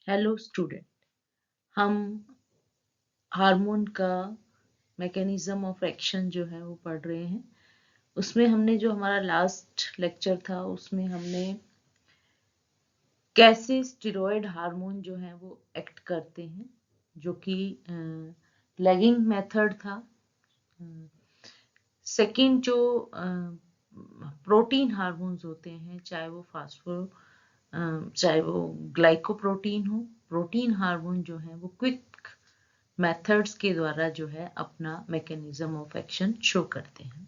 Hello student, हम hormone का mechanism of action जो है वो पढ़ रहे हैं। उसमें हमने जो हमारा लास्ट लेक्चर था उसमें हमने कैसे स्टेरॉयड हार्मोन जो है वो एक्ट करते हैं, जो कि लैगिंग मेथड था। सेकंड जो प्रोटीन हार्मोन्स होते हैं, चाहे वो चाहे वो ग्लाइकोप्रोटीन हो, प्रोटीन हार्मोन जो है वो क्विक मेथड्स के द्वारा जो है अपना मैकेनिज्म ऑफ एक्शन शो करते हैं।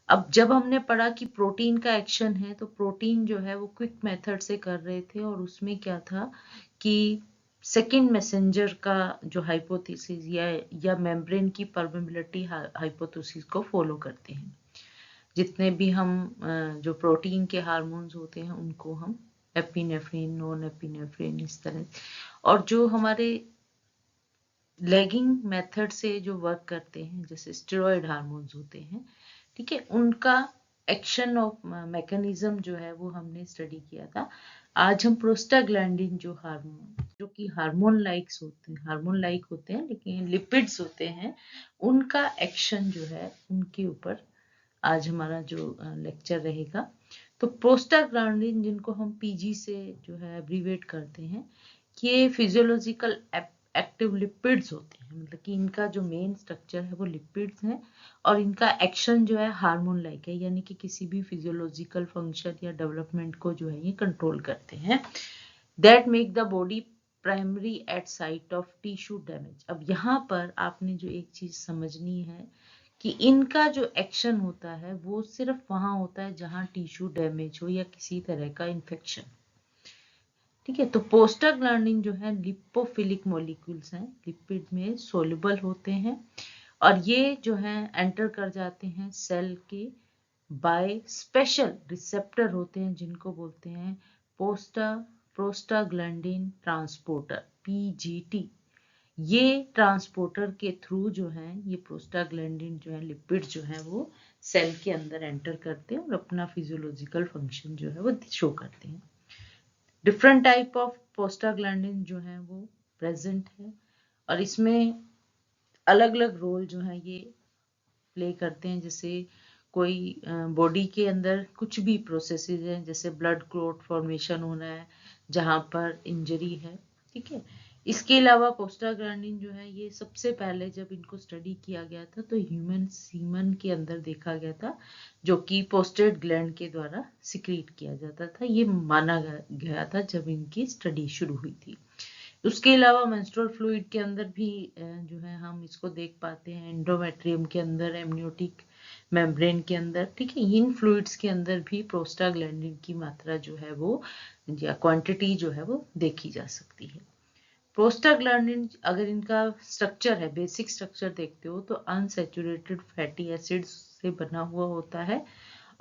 अब जब हमने पढ़ा कि प्रोटीन का एक्शन है, तो प्रोटीन जो है वो क्विक मेथड से कर रहे थे, और उसमें क्या था कि सेकेंड मैसेंजर का जो हाइपोथेसिस या मेम्ब्रेन की परमेबिलिटी हाइपोथेसिस को फॉलो करते हैं। जितने भी हम जो प्रोटीन के हार्मोन्स होते हैं उनको हम एपिनेफ्रिन, नॉन एपिनेफ्रिन, इस तरह, और जो हमारे लैगिंग मेथड से जो वर्क करते हैं जैसे स्टेरॉयड हार्मोन्स होते हैं, ठीक है, उनका एक्शन ऑफ मैकेनिज्म जो है वो हमने स्टडी किया था। आज हम प्रोस्टाग्लैंडिन जो हार्मोन, जो कि हार्मोन लाइक होते हैं लेकिन लिपिड्स होते हैं, उनका एक्शन जो है उनके ऊपर आज हमारा जो लेक्चर रहेगा। तो प्रोस्टाग्लैंडिन, जिनको हम पीजी से जो है एब्रीवेट करते हैं, ये फिजियोलॉजिकल एक्टिव लिपिड्स होते हैं, मतलब कि इनका जो मेन स्ट्रक्चर है वो लिपिड्स है, और इनका एक्शन जो है हार्मोन लाइक है, यानी कि किसी भी फिजियोलॉजिकल फंक्शन या डेवलपमेंट को जो है ये कंट्रोल करते हैं। That make the body primary at site of tissue damage. अब यहाँ पर आपने जो एक चीज समझनी है कि इनका जो एक्शन होता है वो सिर्फ वहां होता है जहां टिश्यू डैमेज हो या किसी तरह का इन्फेक्शन, ठीक है। तो प्रोस्टाग्लैंडिन जो है लिपोफिलिक मॉलिक्यूल्स हैं, लिपिड में सोल्यूबल होते हैं, और ये जो है एंटर कर जाते हैं सेल के बाय स्पेशल रिसेप्टर होते हैं, जिनको बोलते हैं प्रोस्टाग्लैंडिन ट्रांसपोर्टर, पीजीटी। ये ट्रांसपोर्टर के थ्रू जो है ये प्रोस्टाग्लैंडिन जो है लिपिड जो है वो सेल के अंदर एंटर करते हैं और अपना फिजियोलॉजिकल फंक्शन जो है वो शो करते हैं। डिफरेंट टाइप ऑफ प्रोस्टाग्लैंडिन जो है वो प्रेजेंट है, और इसमें अलग अलग रोल जो है ये प्ले करते हैं। जैसे कोई बॉडी के अंदर कुछ भी प्रोसेसेस हैं, जैसे ब्लड क्लॉट फॉर्मेशन होना है जहां पर इंजरी है, ठीक है। इसके अलावा प्रोस्टाग्लैंडिन जो है ये सबसे पहले जब इनको स्टडी किया गया था तो ह्यूमन सीमन के अंदर देखा गया था, जो कि प्रोस्टेट ग्लैंड के द्वारा सिक्रीट किया जाता था, ये माना गया था जब इनकी स्टडी शुरू हुई थी। उसके अलावा मेंस्ट्रुअल फ्लूइड के अंदर भी जो है हम इसको देख पाते हैं, एंडोमेट्रियम के अंदर, एमनियोटिक मेम्ब्रेन के अंदर, ठीक है। इन फ्लूइड्स के अंदर भी प्रोस्टाग्लैंडिन की मात्रा जो है वो या क्वांटिटी जो है वो देखी जा सकती है। प्रोस्टाग्लैंडिन, अगर इनका स्ट्रक्चर है, बेसिक स्ट्रक्चर देखते हो तो अनसैचुरेटेड फैटी एसिड्स से बना हुआ होता है,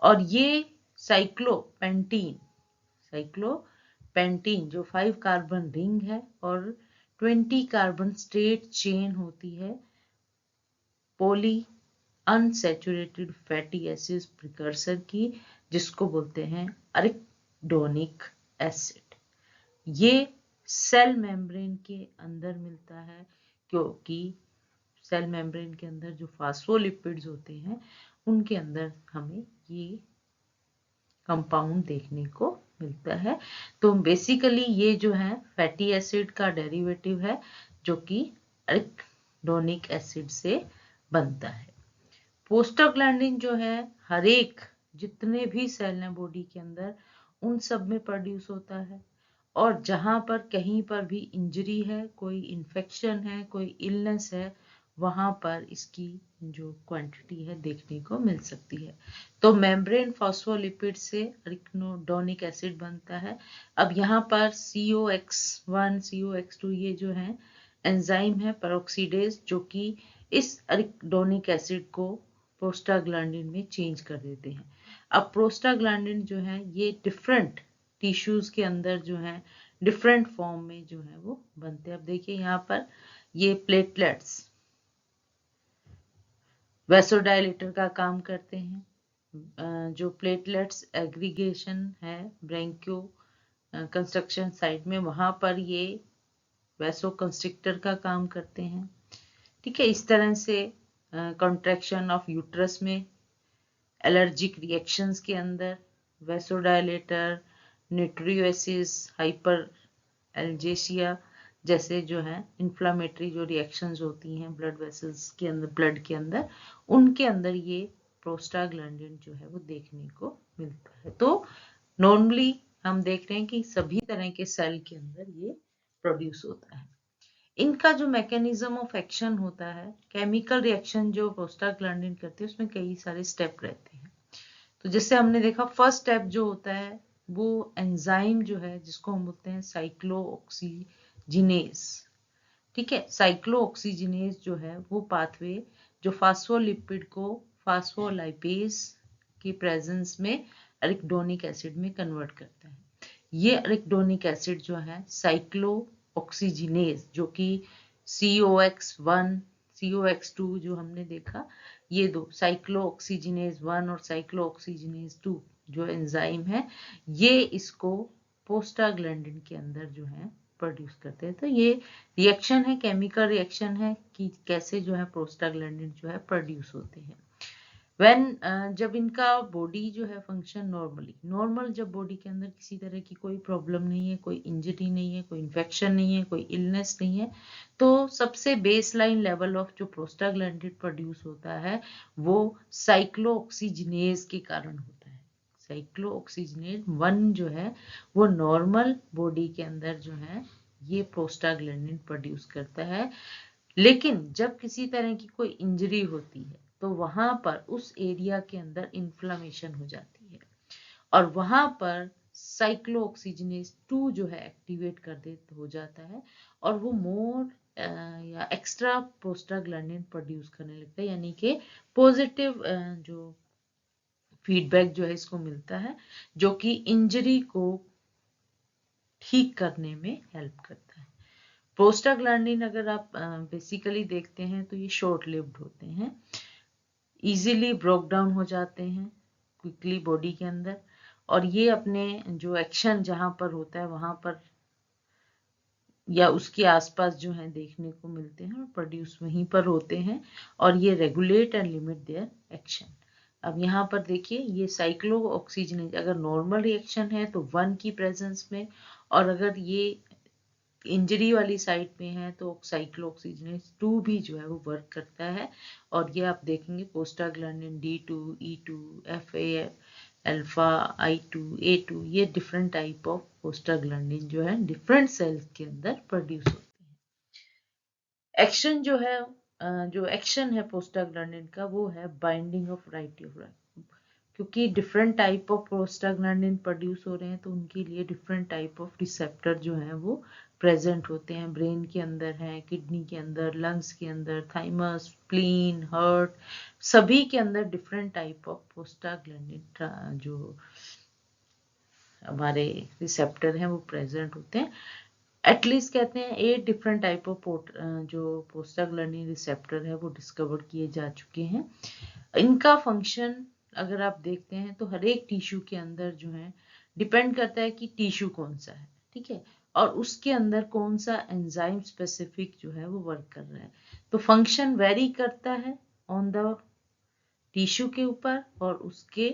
और ये साइक्लोपेंटीन जो 5 कार्बन रिंग है और 20 कार्बन स्ट्रेट चेन होती है poly unsaturated fatty acid precursor की, जिसको बोलते हैं अरिकडोनिक एसिड। ये सेल मेम्ब्रेन के अंदर मिलता है, क्योंकि सेल मेम्ब्रेन के अंदर जो फास्फोलिपिड्स होते हैं उनके अंदर हमें ये कंपाउंड देखने को मिलता है। तो बेसिकली ये जो है फैटी एसिड का डेरिवेटिव है, जो कि अरिकडोनिक एसिड से बनता है। प्रोस्टाग्लैंडिन जो है हर एक जितने भी सेल हैं बॉडी के अंदर उन सब में प्रोड्यूस होता है, और जहां पर कहीं पर भी इंजरी है, कोई इन्फेक्शन है, कोई इलनेस है, वहां पर इसकी जो क्वांटिटी है देखने को मिल सकती है। तो मेम्ब्रेन फॉस्फोलिपिड से अरिकडोनिक एसिड बनता है। अब यहाँ पर COX1 COX2 ये जो है एंजाइम है पेरोक्सीडेज, जो कि इस अरिकडोनिक एसिड को प्रोस्टाग्लैंडिन में चेंज कर देते हैं। अब प्रोस्टाग्लैंडिन जो है ये डिफरेंट टिश्यूज के अंदर जो है डिफरेंट फॉर्म में जो है वो बनते हैं। अब देखिए यहाँ पर ये प्लेटलेट्स वैसोडाइलेटर का काम करते हैं। जो प्लेटलेट्स एग्रीगेशन है ब्रैंकियो कंस्ट्रक्शन साइट में, वहां पर ये वैसो कंस्ट्रिक्टर का काम करते हैं। ठीक है, इस तरह से कॉन्ट्रैक्शन ऑफ यूट्रस में, एलर्जिक रिएक्शंस के अंदर वैसोडायलेटर, न्यूट्रियोसिस, हाइपर एल्जेसिया जैसे जो है इन्फ्लामेटरी जो रिएक्शंस होती हैं ब्लड वेसल्स के अंदर, ब्लड के अंदर, उनके अंदर ये प्रोस्टाग्लैंडिन जो है वो देखने को मिलता है। तो नॉर्मली हम देख रहे हैं कि सभी तरह के सेल के अंदर ये प्रोड्यूस होता है। इनका जो मैकेनिज्म ऑफ एक्शन होता है, केमिकल रिएक्शन जो प्रोस्टाग्लैंडिन करते हैं उसमें कई सारे स्टेप रहते हैं। तो जैसे हमने देखा, फर्स्ट स्टेप जो होता है वो एंजाइम जो है जिसको हम बोलते हैं साइक्लोऑक्सीजिनेज। ठीक है, साइक्लोऑक्सीजिनेज जो है वो पाथवे जो फास्फोलिपिड को फास्फोलाइपेज की प्रेजेंस में एरिकडोनिक एसिड में कन्वर्ट करता है। ये एरिकडोनिक एसिड जो है साइक्लोऑक्सीजिनेज, जो कि COX1 COX2 जो हमने देखा, ये दो साइक्लोऑक्सीजिनेज 1 और साइक्लोऑक्सीजिनेज 2 जो एंजाइम है, ये इसको प्रोस्टाग्लैंडिन के अंदर जो है प्रोड्यूस करते हैं। तो ये रिएक्शन है, केमिकल रिएक्शन है कि कैसे जो है प्रोस्टाग्लैंडिन जो है प्रोड्यूस होते हैं। जब इनका बॉडी जो है फंक्शन नॉर्मल, जब बॉडी के अंदर किसी तरह की कोई प्रॉब्लम नहीं है, कोई इंजरी नहीं है, कोई इन्फेक्शन नहीं है, कोई इलनेस नहीं है, तो सबसे बेसलाइन लेवल ऑफ जो प्रोस्टाग्लैंडिन प्रोड्यूस होता है वो साइक्लोऑक्सीजिनेज के कारण होता है। साइक्लोऑक्सीजिनेज 1 जो है वो नॉर्मल बॉडी के अंदर जो है ये प्रोस्टाग्लैंडिन प्रोड्यूस करता है। लेकिन जब किसी तरह की कोई इंजरी होती है तो वहां पर उस एरिया के अंदर इन्फ्लामेशन हो जाती है और वहां पर साइक्लोऑक्सीजिनेज 2 जो है एक्टिवेट कर दे हो जाता है और वो मोर या एक्स्ट्रा प्रोस्टाग्लैंडिन प्रोड्यूस करने लगता है, यानी कि पॉजिटिव जो फीडबैक जो है इसको मिलता है, जो कि इंजरी को ठीक करने में हेल्प करता है। प्रोस्टाग्लैंडिन अगर आप बेसिकली देखते हैं तो ये शॉर्ट लिव्ड होते हैं, इजीली ब्रोक डाउन हो जाते हैं क्विकली बॉडी के अंदर, और ये अपने जो एक्शन जहां पर होता है वहां पर या उसके आसपास जो है देखने को मिलते हैं और प्रोड्यूस वहीं पर होते हैं, और ये regulate and limit their action. अब यहाँ पर देखिए, ये साइक्लोऑक्सीजिनेज अगर नॉर्मल रिएक्शन है तो 1 की प्रेजेंस में, और अगर ये इंजरी वाली साइड में है तो साइक्लोऑक्सीजिनेज 2 भी जो है वो वर्क करता है। और ये आप देखेंगे prostaglandin D2, E2, FA, alpha, I2, A2, ये डिफरेंट टाइप ऑफ प्रोस्टाग्लैंडिन जो है डिफरेंट सेल्स के अंदर प्रोड्यूस होते हैं। एक्शन जो है प्रोस्टाग्लैंडिन का वो है बाइंडिंग ऑफ राइटियोफाइल, क्योंकि different type of prostaglandin produce हो रहे हैं तो उनके लिए डिफरेंट टाइप ऑफ रिसेप्टर जो है वो प्रेजेंट होते हैं। ब्रेन के अंदर है, किडनी के अंदर, लंग्स के अंदर, थाइमस, स्प्लीन, हार्ट, सभी के अंदर डिफरेंट टाइप ऑफ प्रोस्टाग्लैंडिन जो हमारे रिसेप्टर हैं वो प्रेजेंट होते हैं। एटलीस्ट कहते हैं 8 डिफरेंट टाइप ऑफ जो प्रोस्टाग्लैंडिन रिसेप्टर है वो डिस्कवर किए जा चुके हैं। इनका फंक्शन अगर आप देखते हैं तो हर एक टिश्यू के अंदर जो है डिपेंड करता है कि टिश्यू कौन सा है, ठीक है, और उसके अंदर कौन सा एंजाइम स्पेसिफिक जो है वो वर्क कर रहा है। तो फंक्शन वेरी करता है ऑन द टिश्यू के ऊपर और उसके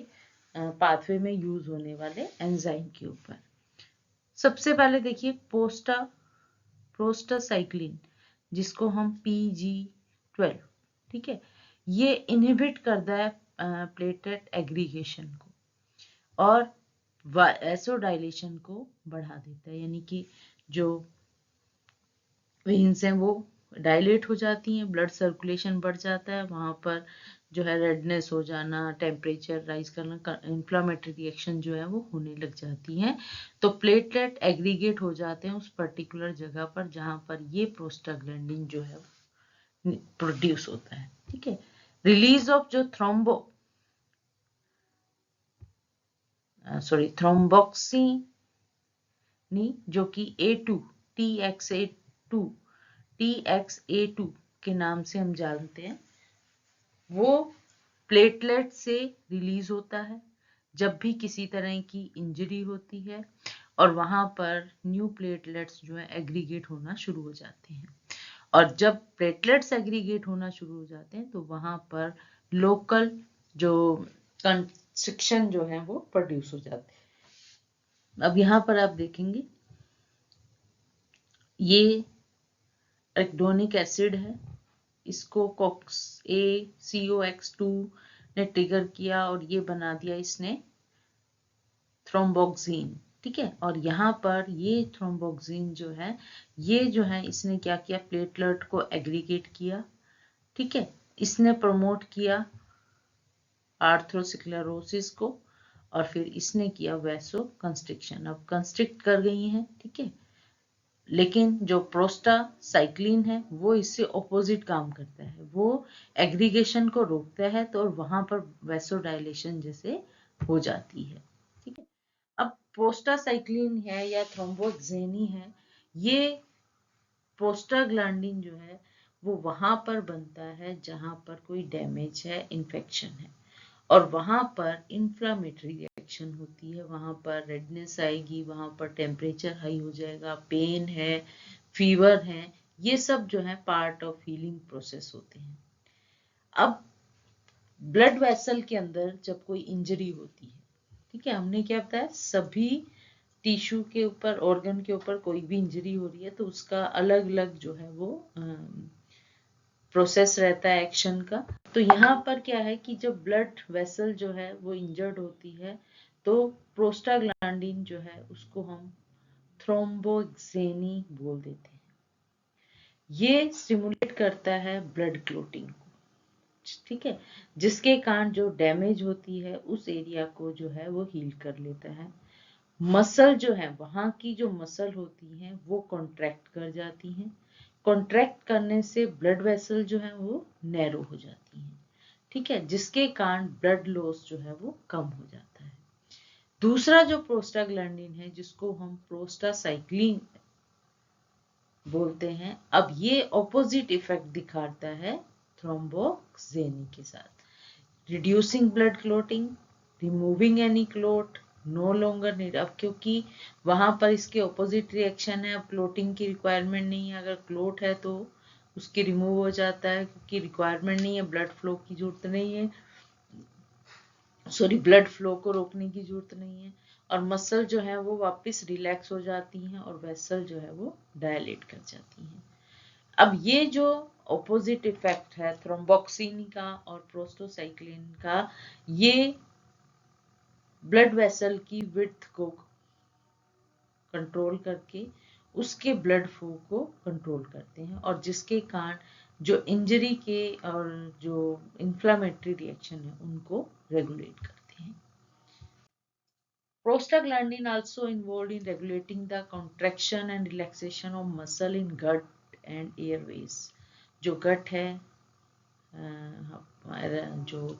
पाथवे में यूज होने वाले एंजाइम के ऊपर। सबसे पहले देखिए प्रोस्टासाइक्लिन, जिसको हम PG12, ठीक है, ये इनहिबिट करता है प्लेटलेट एग्रीगेशन को और वैसोडाइलेशन को बढ़ा देता है, यानी कि जो वेन्स हैं वो डायलेट हो जाती हैं, ब्लड सर्कुलेशन बढ़ जाता है, वहां पर जो है रेडनेस हो जाना, टेम्परेचर राइज करना, इन्फ्लामेटरी रिएक्शन जो है वो होने लग जाती हैं। तो प्लेटलेट एग्रीगेट हो जाते हैं उस पर्टिकुलर जगह पर जहां पर ये प्रोस्टाग्लैंडिन जो है प्रोड्यूस होता है, ठीक है। रिलीज ऑफ जो थ्रोम्बोक्सिन जो कि TXA2 के नाम से हम जानते हैं, वो प्लेटलेट से रिलीज होता है जब भी किसी तरह की इंजरी होती है, और वहां पर न्यू प्लेटलेट्स जो है एग्रीगेट होना शुरू हो जाते हैं। और जब प्लेटलेट्स एग्रीगेट होना शुरू हो जाते हैं तो वहां पर लोकल जो कंस्ट्रिक्शन जो है वो प्रोड्यूस हो जाते हैं। अब यहाँ पर आप देखेंगे ये एराकिडोनिक एसिड है, इसको COX2 ने ट्रिगर किया और ये बना दिया इसने थ्रोम्बोक्सिन। ठीक है, और यहाँ पर ये थ्रोम्बोक्सिन जो है ये जो है इसने क्या किया, प्लेटलेट को एग्रीगेट किया। ठीक है, इसने प्रमोट किया आर्थरोस्क्लेरोसिस को और फिर इसने किया वैसो कंस्ट्रिक्शन। अब कंस्ट्रिक्ट कर गई हैं, ठीक है, लेकिन जो प्रोस्टासाइक्लिन है वो इससे ऑपोजिट काम करता है, वो एग्रीगेशन को रोकता है तो वहां पर वैसोडाइलेशन जैसे हो जाती है। ठीक है, अब प्रोस्टासाइक्लिन है या थ्रोम्बोक्सिन है, ये प्रोस्टाग्लैंडिन जो है वो वहां पर बनता है जहां पर कोई डैमेज है, इन्फेक्शन है, और वहां पर इंफ्लामेटरी रिएक्शन होती है, वहां पर रेडनेस आएगी, वहां पर टेम्परेचर हाई हो जाएगा, पेन है, फीवर है, ये सब जो है पार्ट ऑफ हीलिंग प्रोसेस होते हैं। अब ब्लड वेसल के अंदर जब कोई इंजरी होती है, ठीक है, हमने क्या बताया, सभी टिश्यू के ऊपर, ऑर्गन के ऊपर कोई भी इंजरी हो रही है तो उसका अलग अलग जो है वो प्रोसेस रहता है एक्शन का। तो यहाँ पर क्या है कि जब ब्लड वेसल जो है वो इंजर्ड होती है तो प्रोस्टाग्लैंडिन जो है उसको हम थ्रोम्बोक्सिन बोल देते हैं। ये स्टिमुलेट करता है ब्लड क्लोटिंग को, ठीक है, जिसके कारण जो डैमेज होती है उस एरिया को जो है वो हील कर लेता है। मसल जो है, वहां की जो मसल होती हैं वो कॉन्ट्रैक्ट कर जाती हैं, कॉन्ट्रैक्ट करने से ब्लड वेसल जो है वो नैरो हो जाती हैं। ठीक है, जिसके कारण ब्लड लॉस जो है वो कम हो जाता है। दूसरा जो प्रोस्टाग्लैंडिन है जिसको हम प्रोस्टासाइक्लिन बोलते हैं, अब ये ऑपोजिट इफेक्ट दिखाता है थ्रोम्बोक्सिन के साथ, reducing blood clotting, removing any clot, no longer need. अब क्योंकि वहां पर इसके ऑपोजिट रिएक्शन है, अब क्लोटिंग की रिक्वायरमेंट नहीं है, अगर क्लोट है तो उसके रिमूव हो जाता है क्योंकि रिक्वायरमेंट नहीं है, ब्लड फ्लो की जरूरत नहीं है, ब्लड फ्लो को रोकने की जरूरत नहीं है, और मसल जो है वो वापस रिलैक्स हो जाती हैं और वेसल जो है वो डायलेट कर जाती हैं। अब ये जो ऑपोजिट इफेक्ट है थ्रोम्बोक्सिन का और प्रोस्टासाइक्लिन का, ये ब्लड वेसल की विड्थ को कंट्रोल करके उसके ब्लड फ्लो को कंट्रोल करते हैं, और जिसके कारण जो इंजरी के और जो इंफ्लेमेटरी रिएक्शन है उनको रेगुलेट करते हैं। Prostaglandin also involved in regulating the contraction and relaxation of muscle in gut and airways. जो गट है, जो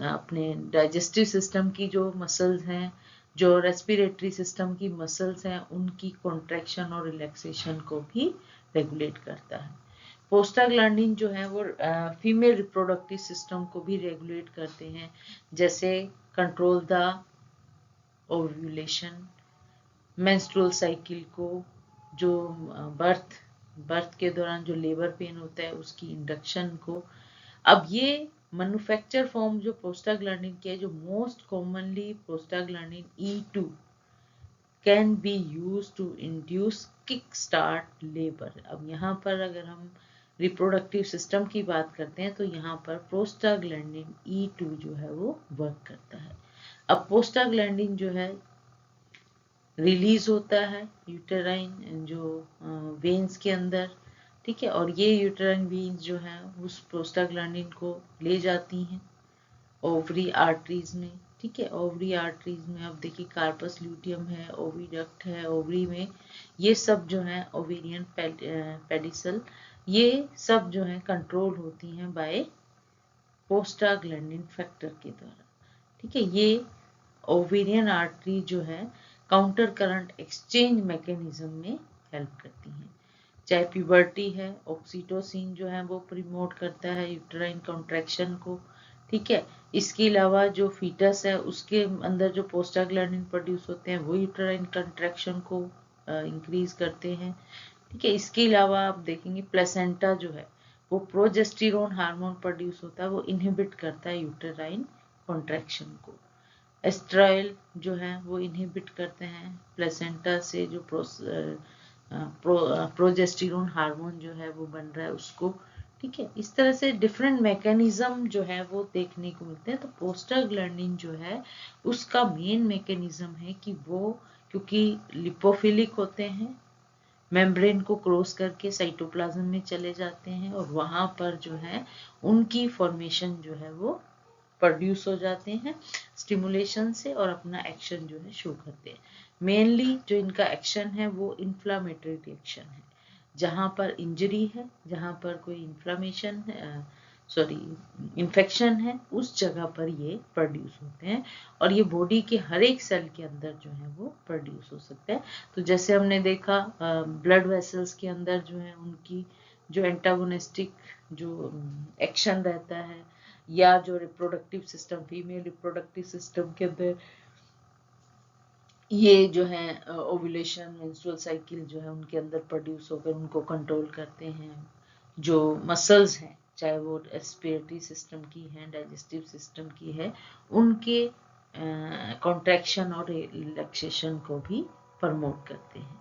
अपने डाइजेस्टिव सिस्टम की जो मसल्स हैं, जो रेस्पिरेटरी सिस्टम की मसल्स हैं, उनकी कॉन्ट्रैक्शन और रिलैक्सेशन को भी रेगुलेट करता है। प्रोस्टाग्लैंडिन जो है वो फीमेल रिप्रोडक्टिव सिस्टम को भी रेगुलेट करते हैं, जैसे control the ovulation, menstrual cycle को, जो बर्थ के दौरान जो लेबर पेन होता है उसकी इंडक्शन को। अब ये मैन्युफैक्चर फॉर्म जो प्रोस्टाग्लैंडिन की है, जो most commonly prostaglandin E2 can be use to induce kick start labour. अब यहाँ पर अगर हम रिप्रोडक्टिव सिस्टम की बात करते हैं तो यहाँ पर प्रोस्टाग्लैंडिन E2 जो है वो वर्क करता है। अब प्रोस्टाग्लैंडिन जो है रिलीज होता है यूटेराइन जो वेन्स के अंदर, ठीक है, और ये यूटेराइन वेन्स जो है उस प्रोस्टाग्लैंडिन को ले जाती हैं ओवरी आर्टरीज में। ठीक है, ओवरी आर्टरीज में अब देखिए कार्पस ल्यूटियम है, ओविडक्ट है ओवरी में, ये सब जो है ओवेरियन पेडिसल, ये सब जो है कंट्रोल होती हैं बाय प्रोस्टाग्लैंडिन फैक्टर के द्वारा। ठीक है, ये ओवेरियन आर्टरी जो है काउंटर करंट एक्सचेंज मैकेनिज्म में हेल्प करती हैं। चाहे प्यूबर्टी है, ऑक्सीटोसिन जो है वो प्रमोट करता है यूट्राइन कॉन्ट्रैक्शन को, ठीक है। इसके अलावा जो फीटस है उसके अंदर जो प्रोस्टाग्लैंडिन प्रोड्यूस होते हैं वो यूट्राइन कंट्रैक्शन को इंक्रीज करते हैं। ठीक है। इसके अलावा आप देखेंगे प्लेसेंटा जो है वो प्रोजेस्टेरोन हार्मोन प्रोड्यूस होता है, वो इनहिबिट करता है यूट्राइन कॉन्ट्रैक्शन को। एस्ट्राइल जो है वो इनहिबिट करते हैं प्लेसेंटा से जो प्रोजेस्टेरोन हार्मोन जो है वो बन रहा है उसको। ठीक है। इस तरह से डिफरेंट मैकेनिज्म जो है वो देखने को मिलते हैं। तो प्रोस्टाग्लैंडिन जो है उसका मेन मैकेनिज्म है कि वो क्योंकि लिपोफिलिक होते हैं, मेम्ब्रेन को क्रॉस करके साइटोप्लाज्म में चले जाते हैं और वहां पर जो है उनकी फॉर्मेशन जो है वो प्रोड्यूस हो जाते हैं स्टिमुलेशन से और अपना एक्शन जो है शो करते हैं। मेनली जो इनका एक्शन है वो इन्फ्लामेटरी रिएक्शन है। जहां पर इंजरी है, जहां पर कोई इन्फ्लामेशन है, सॉरी इन्फेक्शन है, उस जगह पर ये प्रोड्यूस होते हैं और ये बॉडी के हर एक सेल के अंदर जो है वो प्रोड्यूस हो सकते हैं। तो जैसे हमने देखा ब्लड वेसल्स के अंदर जो है उनकी जो एंटागोनिस्टिक जो एक्शन रहता है, या जो reproductive system female reproductive system के अंदर ये जो है ओव्यूलेशन मेंस्ट्रुअल साइकिल जो है उनके अंदर प्रोड्यूस होकर उनको कंट्रोल करते हैं। जो मसल्स हैं चाहे वो रेस्पिरेटरी सिस्टम की है, डाइजेस्टिव सिस्टम की है, उनके कॉन्ट्रैक्शन और रिलैक्सेशन को भी प्रमोट करते हैं।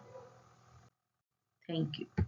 Thank you.